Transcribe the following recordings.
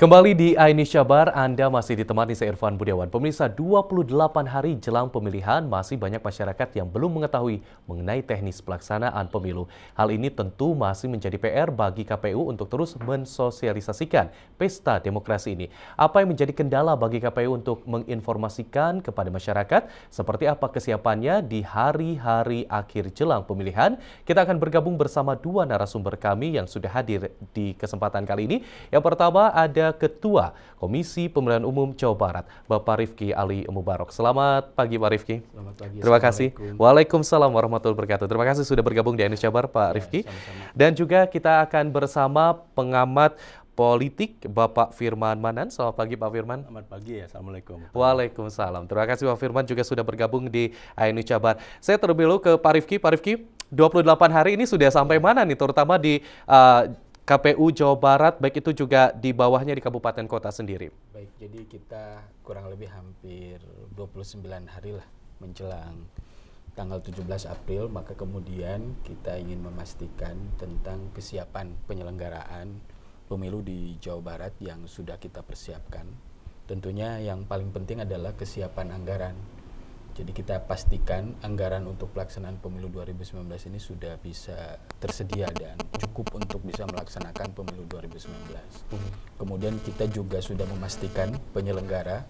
Kembali di Ainisha Bar, Anda masih ditemani saya Irfan Budiawan. Pemirsa, 28 hari jelang pemilihan masih banyak masyarakat yang belum mengetahui mengenai teknis pelaksanaan pemilu. Hal ini tentu masih menjadi PR bagi KPU untuk terus mensosialisasikan pesta demokrasi ini. Apa yang menjadi kendala bagi KPU untuk menginformasikan kepada masyarakat seperti apa kesiapannya di hari-hari akhir jelang pemilihan? Kita akan bergabung bersama dua narasumber kami yang sudah hadir di kesempatan kali ini. Yang pertama ada Ketua Komisi Pemilihan Umum Jawa Barat, Bapak Rifki Ali Mubarok. Selamat pagi, Pak Rifki. Selamat pagi. Terima kasih. Waalaikumsalam warahmatullahi wabarakatuh. Terima kasih sudah bergabung di Ainisha Bar, Pak Rifki. Sama-sama. Dan juga kita akan bersama pengamat politik, Bapak Firman Manan. Selamat pagi, Pak Firman. Selamat pagi ya. Assalamualaikum. Waalaikumsalam. Terima kasih, Pak Firman juga sudah bergabung di Ainisha Bar. Saya terlebih dahulu ke Pak Rifki. Pak Rifki, 28 hari ini sudah sampai mana nih, terutama di KPU Jawa Barat, baik itu juga di bawahnya di kabupaten kota sendiri? Baik, jadi kita kurang lebih hampir 29 hari lah menjelang tanggal 17 April, maka kemudian kita ingin memastikan tentang kesiapan penyelenggaraan pemilu di Jawa Barat yang sudah kita persiapkan. Tentunya yang paling penting adalah kesiapan anggaran. Jadi kita pastikan anggaran untuk pelaksanaan pemilu 2019 ini sudah bisa tersedia dan cukup untuk bisa melaksanakan pemilu 2019. Kemudian kita juga sudah memastikan penyelenggara,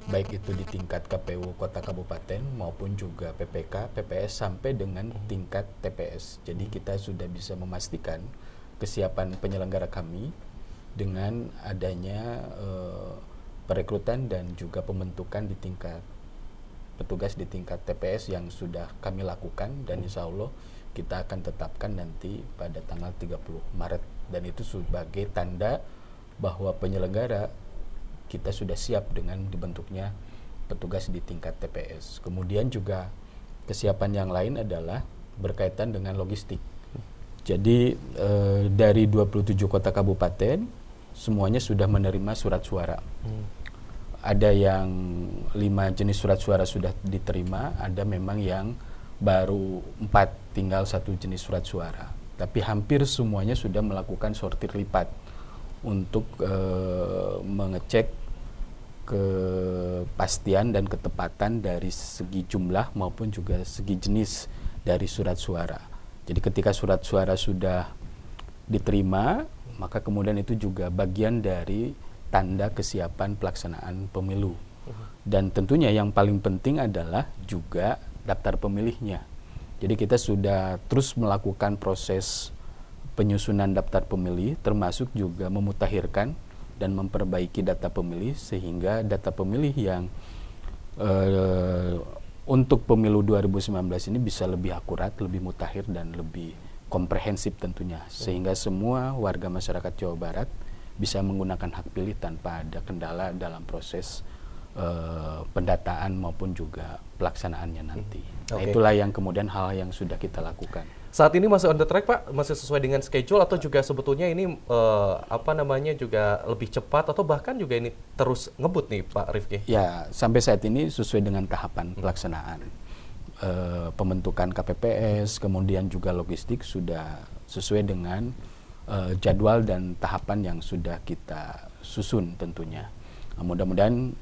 baik itu di tingkat KPU Kota Kabupaten maupun juga PPK, PPS sampai dengan tingkat TPS. Jadi kita sudah bisa memastikan kesiapan penyelenggara kami dengan adanya perekrutan dan juga pembentukan di tingkat petugas di tingkat TPS yang sudah kami lakukan, dan insya Allah kita akan tetapkan nanti pada tanggal 30 Maret, dan itu sebagai tanda bahwa penyelenggara kita sudah siap dengan dibentuknya petugas di tingkat TPS. Kemudian juga kesiapan yang lain adalah berkaitan dengan logistik. Jadi dari 27 kota kabupaten semuanya sudah menerima surat suara. Ada yang 5 jenis surat suara sudah diterima, ada memang yang baru 4, tinggal 1 jenis surat suara. Tapi hampir semuanya sudah melakukan sortir lipat untuk mengecek kepastian dan ketepatan dari segi jumlah maupun juga segi jenis dari surat suara. Jadi ketika surat suara sudah diterima, maka kemudian itu juga bagian dari tanda kesiapan pelaksanaan pemilu. Dan tentunya yang paling penting adalah juga daftar pemilihnya. Jadi kita sudah terus melakukan proses penyusunan daftar pemilih, termasuk juga memutakhirkan dan memperbaiki data pemilih, sehingga data pemilih yang untuk pemilu 2019 ini bisa lebih akurat, lebih mutakhir, dan lebih komprehensif tentunya. Sehingga semua warga masyarakat Jawa Barat bisa menggunakan hak pilih tanpa ada kendala dalam proses pendataan maupun juga pelaksanaannya nanti. Nah, itulah yang kemudian hal yang sudah kita lakukan. Saat ini masih on the track, Pak? Masih sesuai dengan schedule atau juga sebetulnya ini juga lebih cepat atau bahkan juga ini terus ngebut nih, Pak Rifki? Ya, sampai saat ini sesuai dengan tahapan pelaksanaan. Pembentukan KPPS, kemudian juga logistik sudah sesuai dengan jadwal dan tahapan yang sudah kita susun tentunya. Nah, mudah-mudahan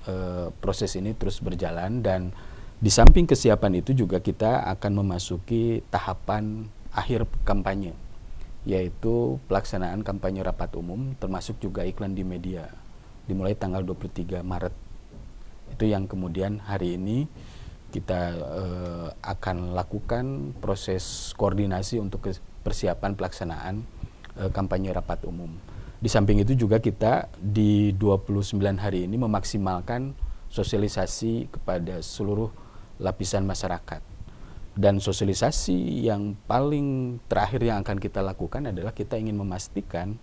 proses ini terus berjalan, dan di samping kesiapan itu juga kita akan memasuki tahapan akhir kampanye, yaitu pelaksanaan kampanye rapat umum termasuk juga iklan di media dimulai tanggal 23 Maret. Itu yang kemudian hari ini kita akan lakukan proses koordinasi untuk persiapan pelaksanaan kampanye rapat umum. Di samping itu juga kita di 29 hari ini memaksimalkan sosialisasi kepada seluruh lapisan masyarakat. Dan sosialisasi yang paling terakhir yang akan kita lakukan adalah kita ingin memastikan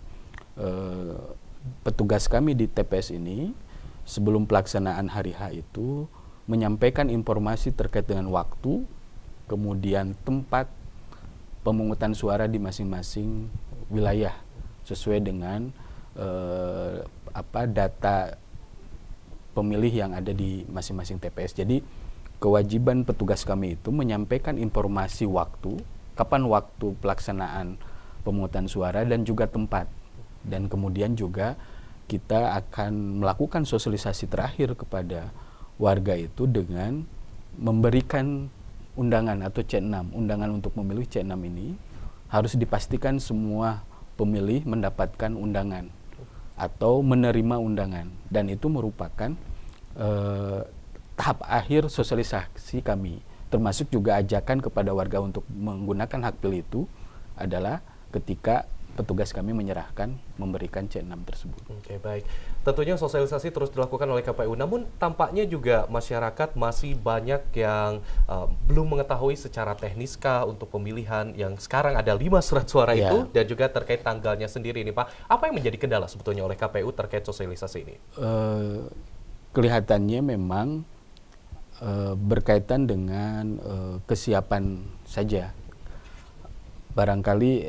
petugas kami di TPS ini sebelum pelaksanaan hari H itu menyampaikan informasi terkait dengan waktu, kemudian tempat pemungutan suara di masing-masing wilayah sesuai dengan data pemilih yang ada di masing-masing TPS. Jadi kewajiban petugas kami itu menyampaikan informasi waktu, kapan waktu pelaksanaan pemungutan suara dan juga tempat. Dan kemudian juga kita akan melakukan sosialisasi terakhir kepada warga itu dengan memberikan undangan atau C6. Undangan untuk memilih C6 ini harus dipastikan semua pemilih mendapatkan undangan atau menerima undangan, dan itu merupakan tahap akhir sosialisasi kami, termasuk juga ajakan kepada warga untuk menggunakan hak pilih itu adalah ketika petugas kami memberikan C6 tersebut. Oke, baik. Tentunya sosialisasi terus dilakukan oleh KPU, namun tampaknya juga masyarakat masih banyak yang belum mengetahui secara tekniskah untuk pemilihan yang sekarang ada 5 surat suara itu, dan juga terkait tanggalnya sendiri ini, Pak. Apa yang menjadi kendala sebetulnya oleh KPU terkait sosialisasi ini? Kelihatannya memang berkaitan dengan kesiapan saja. Barangkali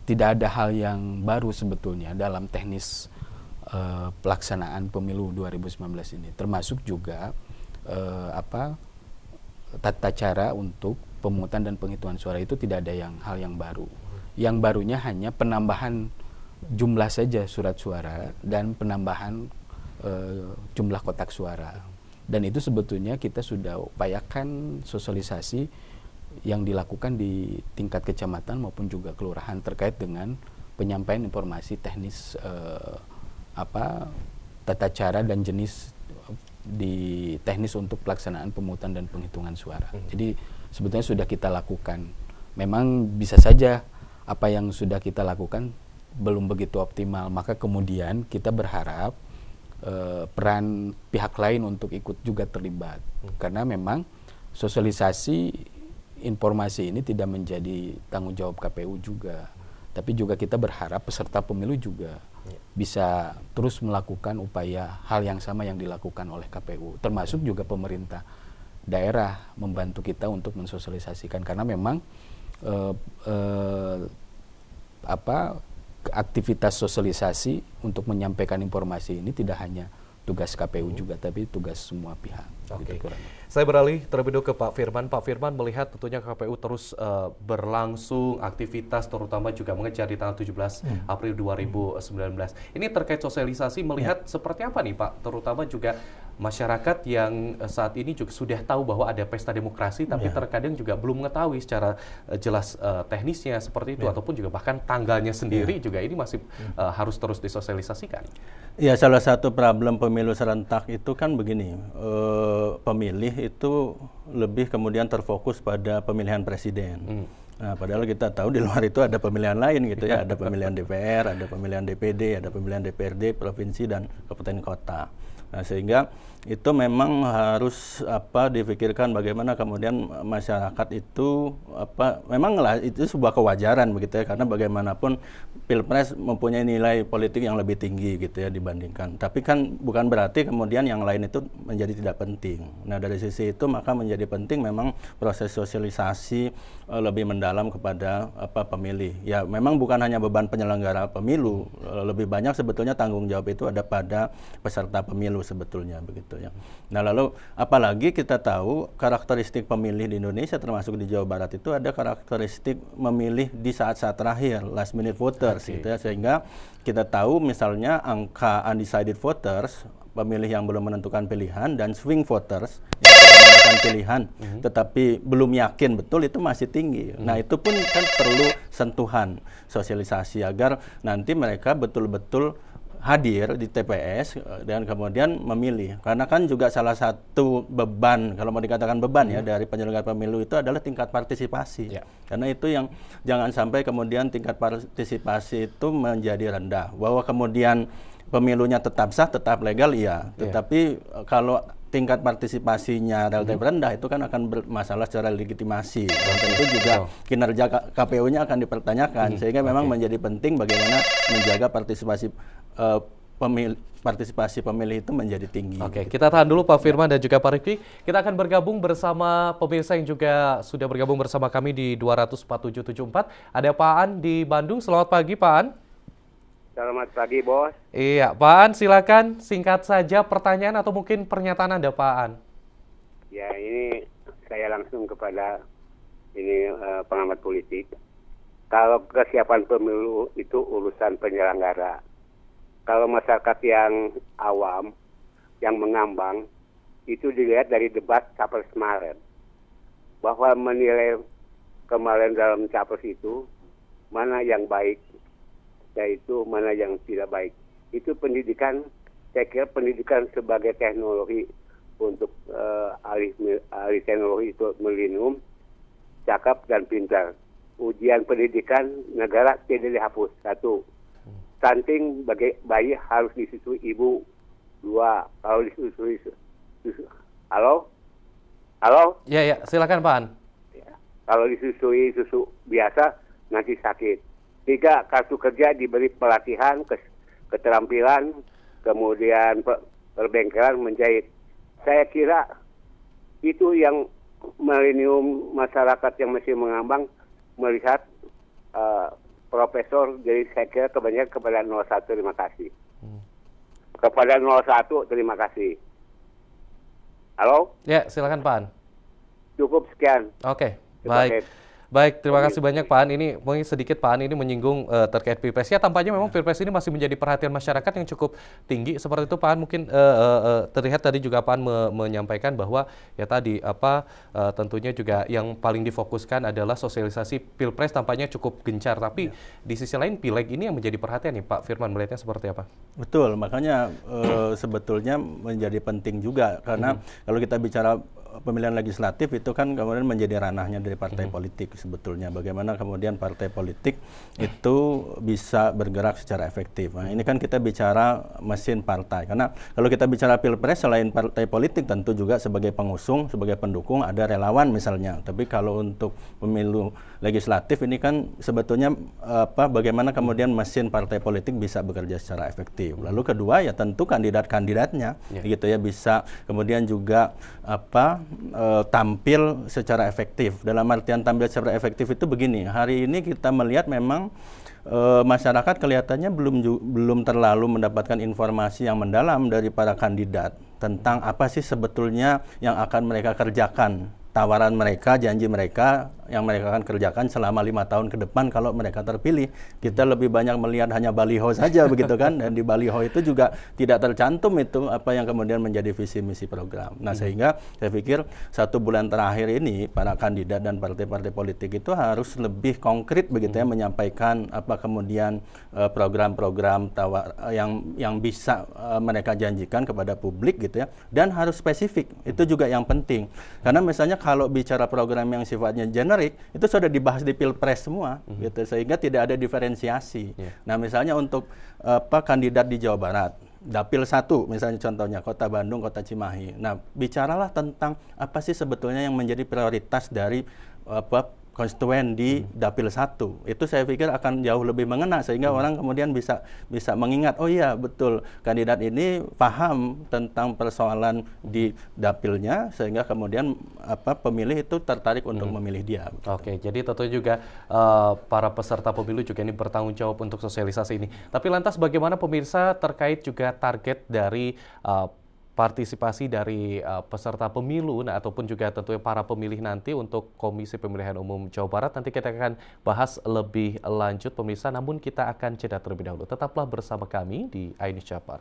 tidak ada hal yang baru sebetulnya dalam teknis pelaksanaan pemilu 2019 ini, termasuk juga tata cara untuk pemungutan dan penghitungan suara itu tidak ada hal yang baru. Yang barunya hanya penambahan jumlah saja surat suara dan penambahan jumlah kotak suara. Dan itu sebetulnya kita sudah upayakan sosialisasi yang dilakukan di tingkat kecamatan maupun juga kelurahan terkait dengan penyampaian informasi teknis tata cara dan jenis di teknis untuk pelaksanaan pemungutan dan penghitungan suara. Jadi sebetulnya sudah kita lakukan. Memang bisa saja apa yang sudah kita lakukan belum begitu optimal, maka kemudian kita berharap peran pihak lain untuk ikut juga terlibat, karena memang sosialisasi informasi ini tidak menjadi tanggung jawab KPU juga, tapi juga kita berharap peserta pemilu juga bisa terus melakukan upaya hal yang sama yang dilakukan oleh KPU, termasuk juga pemerintah daerah membantu kita untuk mensosialisasikan, karena memang aktivitas sosialisasi untuk menyampaikan informasi ini tidak hanya tugas KPU juga, tapi tugas semua pihak. Oke. Saya beralih terlebih dahulu ke Pak Firman. Pak Firman melihat tentunya KPU terus berlangsung aktivitas, terutama juga mengejar di tanggal 17 April 2019. Ini terkait sosialisasi, melihat seperti apa nih Pak? Terutama juga masyarakat yang saat ini juga sudah tahu bahwa ada pesta demokrasi, tapi terkadang juga belum mengetahui secara jelas teknisnya seperti itu, ataupun juga bahkan tanggalnya sendiri juga ini masih harus terus disosialisasikan. Ya, salah satu problem pemilu serentak itu kan begini, pemilih itu lebih kemudian terfokus pada pemilihan presiden. Nah, padahal kita tahu di luar itu ada pemilihan lain gitu ya, ada pemilihan DPR, ada pemilihan DPD, ada pemilihan DPRD, provinsi dan kabupaten kota. Nah, sehingga itu memang harus dipikirkan bagaimana kemudian masyarakat itu memanglah itu sebuah kewajaran begitu ya, karena bagaimanapun Pilpres mempunyai nilai politik yang lebih tinggi gitu ya dibandingkan. Tapi kan bukan berarti kemudian yang lain itu menjadi tidak penting. Nah, dari sisi itu maka menjadi penting memang proses sosialisasi lebih mendalam kepada pemilih. Ya, memang bukan hanya beban penyelenggara pemilu, lebih banyak sebetulnya tanggung jawab itu ada pada peserta pemilu sebetulnya begitu ya. Nah, lalu apalagi kita tahu karakteristik pemilih di Indonesia termasuk di Jawa Barat itu ada karakteristik memilih di saat-saat terakhir, last minute voters gitu ya, sehingga kita tahu misalnya angka undecided voters, pemilih yang belum menentukan pilihan, dan swing voters yang sudah menentukan pilihan tetapi belum yakin betul, itu masih tinggi. Nah, itu pun kan perlu sentuhan sosialisasi agar nanti mereka betul-betul hadir di TPS dan kemudian memilih. Karena kan juga salah satu beban, kalau mau dikatakan beban ya, dari penyelenggara pemilu itu adalah tingkat partisipasi. Karena itu yang jangan sampai kemudian tingkat partisipasi itu menjadi rendah. Bahwa kemudian pemilunya tetap sah, tetap legal, iya. Tetapi kalau tingkat partisipasinya relatif rendah, itu kan akan bermasalah secara legitimasi. Dan tentu juga kinerja KPU-nya akan dipertanyakan. Sehingga memang menjadi penting bagaimana menjaga partisipasi pemilih itu menjadi tinggi. Oke, kita tahan dulu Pak Firman dan juga Pak Rifki. Kita akan bergabung bersama pemirsa yang juga sudah bergabung bersama kami di 24774. Ada Pak An di Bandung. Selamat pagi Pak An. Selamat pagi, Bos. Iya, Pak An, silakan singkat saja pertanyaan atau mungkin pernyataan Anda, Pak An. Ya, ini saya langsung kepada pengamat politik. Kalau kesiapan pemilu itu urusan penyelenggara. kalau masyarakat yang awam, yang mengambang, itu dilihat dari debat Capres kemarin. Bahwa menilai kemarin dalam Capres itu, mana yang baik, yaitu mana yang tidak baik. Itu pendidikan, saya kira pendidikan sebagai teknologi untuk alih teknologi itu milenium, cakap dan pintar. Ujian pendidikan negara tidak dihapus. 1. Stunting bagi bayi harus disusui ibu. 2. Kalau disusui halo? Ya, silakan Pak An. Ya. Kalau disusui susu biasa nanti sakit. 3. Kartu kerja diberi pelatihan, keterampilan, kemudian perbengkelan menjahit. Saya kira itu yang milenium masyarakat yang masih mengambang melihat profesor, jadi saya kira kebanyakan kepada 01 terima kasih. Kepada 01 terima kasih. Halo? Ya, silakan Pak An. Cukup sekian. Oke, baik. Baik, terima kasih banyak Pak An. Ini mungkin sedikit Pak An ini menyinggung terkait Pilpres. Ya, tampaknya memang Pilpres ini masih menjadi perhatian masyarakat yang cukup tinggi. Seperti itu Pak An mungkin terlihat tadi juga Pak An menyampaikan bahwa ya tadi tentunya juga yang paling difokuskan adalah sosialisasi Pilpres tampaknya cukup gencar. Tapi di sisi lain Pileg ini yang menjadi perhatian nih Pak Firman, melihatnya seperti apa? Betul, makanya sebetulnya menjadi penting juga karena kalau kita bicara pemilihan legislatif itu kan kemudian menjadi ranahnya dari partai politik sebetulnya. Bagaimana kemudian partai politik itu bisa bergerak secara efektif. Nah, ini kan kita bicara mesin partai. Karena kalau kita bicara Pilpres selain partai politik tentu juga sebagai pengusung, sebagai pendukung ada relawan misalnya. Tapi kalau untuk pemilu legislatif ini kan sebetulnya bagaimana kemudian mesin partai politik bisa bekerja secara efektif. Lalu kedua ya tentu kandidat-kandidatnya gitu ya bisa kemudian juga tampil secara efektif. Dalam artian tampil secara efektif itu begini, hari ini kita melihat memang masyarakat kelihatannya belum terlalu mendapatkan informasi yang mendalam dari para kandidat tentang apa sih sebetulnya yang akan mereka kerjakan, tawaran mereka, janji mereka yang mereka akan kerjakan selama 5 tahun ke depan kalau mereka terpilih. Kita lebih banyak melihat hanya baliho saja begitu kan, dan di baliho itu juga tidak tercantum itu apa yang kemudian menjadi visi misi program. Nah sehingga saya pikir 1 bulan terakhir ini para kandidat dan partai-partai politik itu harus lebih konkret begitu ya menyampaikan apa kemudian program-program yang bisa mereka janjikan kepada publik gitu ya, dan harus spesifik. Itu juga yang penting. Karena misalnya kalau bicara program yang sifatnya generik itu sudah dibahas di Pilpres semua gitu, sehingga tidak ada diferensiasi. Nah misalnya untuk kandidat di Jawa Barat, Dapil 1 misalnya contohnya Kota Bandung, Kota Cimahi. Nah bicaralah tentang apa sih sebetulnya yang menjadi prioritas dari konstituen di Dapil 1. Itu saya pikir akan jauh lebih mengena sehingga orang kemudian bisa mengingat, oh iya betul kandidat ini paham tentang persoalan di dapilnya sehingga kemudian pemilih itu tertarik untuk memilih dia. Oke, jadi tentu juga para peserta pemilu juga ini bertanggung jawab untuk sosialisasi ini. Tapi lantas bagaimana pemirsa terkait juga target dari partisipasi dari peserta pemilu ataupun juga tentunya para pemilih nanti untuk Komisi Pemilihan Umum Jawa Barat. Nanti kita akan bahas lebih lanjut pemirsa, namun kita akan jeda terlebih dahulu. Tetaplah bersama kami di iNews Jabar.